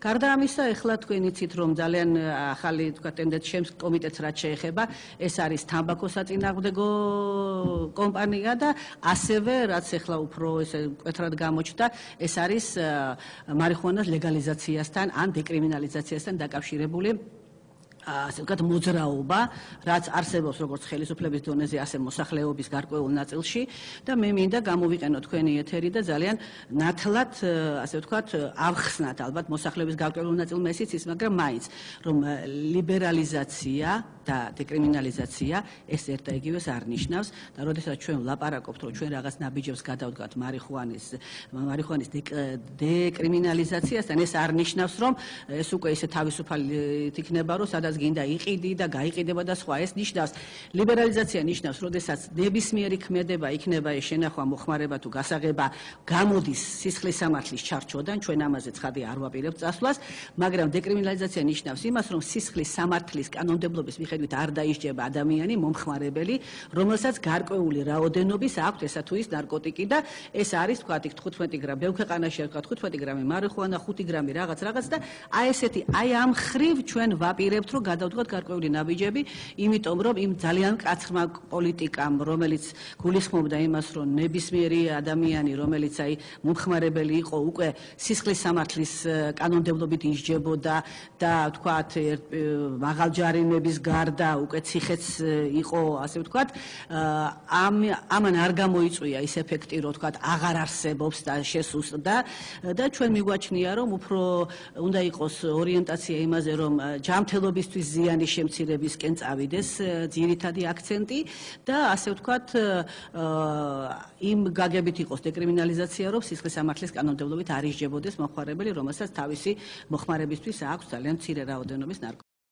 გარდა ამისა, ეხლა თქვენ იცით, რომ ძალიან ახალი ტენდენცია კომიტეტს რაც შეეხება, ეს არის თამბაქოს საწინააღმდეგო კომპანია და ასევე რაც ეხლა უფრო ესე მკვეთრად გამოჩნდა, ეს არის მარიხუანას ლეგალიზაციასთან ან დეკრიმინალიზაციასთან დაკავშირებული ასე ვთქვათ მოძრაობა, რაც არსებობს როგორც ხელისუფლების დონეზე, ასე მოსახლეობის გარკვეულ ნაწილში და მე მინდა გამოვიყენო თქვენი ეთერი და ძალიან ნათლად, ასე ვთქვათ, ავხსნათ ალბათ მოსახლეობის გარკვეულ ნაწილმა ესეც ის, მაგრამ მაინც რომ ლიბერალიზაცია და დეკრიმინალიზაცია ეს ერთ და იგივეს არ ნიშნავს და როდესაც ჩვენ ვლაპარაკობთ, რომ ჩვენ რაღაც ნაბიჯებს გადავდგათ მარიხუანის დეკრიმინალიზაციასთან, ეს არ ნიშნავს, რომ ეს უკვე ისე თავისუფალით იქნება, რომ სადაც გინდა იყიდი და გაიყიდება და სხვა. ეს ნიშნავს ლიბერალიზაცია ნიშნავს, როდესაც ნებისმიერი ქმედება იქნება ეს შენახვა, მოხმარება თუ გასაღება გამოდის სისხლის სამართლის ჩარჩოდან, ჩვენ ამაზე ცხადი არ ვაპირებთ წასვლას, მაგრამ დეკრიმინალიზაცია ნიშნავს იმას, რომ სისხლის სამართლის კანონმდებლობის მიხედვით არ დაისჯება ადამიანი, მომხმარებელი, რომელსაც გარკვეული რაოდენობის აქვს ესა თუ ის ნარკოტიკი და ეს არის თქვა 15 გრამი, ბევრ ქვეყანაში თქვა 15 გრამი მარიხუანა, 5 გრამი რაღაც და აი ესეთი, აი ამ ხრივ ჩვენ ვაპირებთ, რომ გადავდგოთ გარკვეული ნაბიჯები, იმიტომ რომ იმ ძალიან მკაცრმა პოლიტიკამ, რომელიც გულისხმობდა იმას, რომ ნებისმიერი ადამიანი, რომელიც აი მომხმარებელი იყო, უკვე სისხლის სამართლის კანონმდებლობით ისჯებოდა და თქვათ მაღალჯარიმების გარდა უკვე ციხეც იყო, ასე ვთქვათ, ამან არ გამოიწვია ის ეფექტი, რომ თქვათ აღარ არსებობს და შესუსტდა და ჩვენ მიგვაჩნია, რომ უფრო უნდა იყოს ორიენტაცია იმაზე, რომ ჯანმრთელობისთვის ზიანის შემცირებისკენ წავიდეს ძირითადი აქცენტი და ასე ვთქვათ, იმ გაგებით იყოს დეკრიმინალიზაცია, რომ სისხლის სამართლის კანონმდებლობით არ ისჯებოდეს მომხმარებელი, რომელსაც თავისი მოხმარებისთვის აქვს ძალიან მცირე რაოდენობის ნარკოტიკი.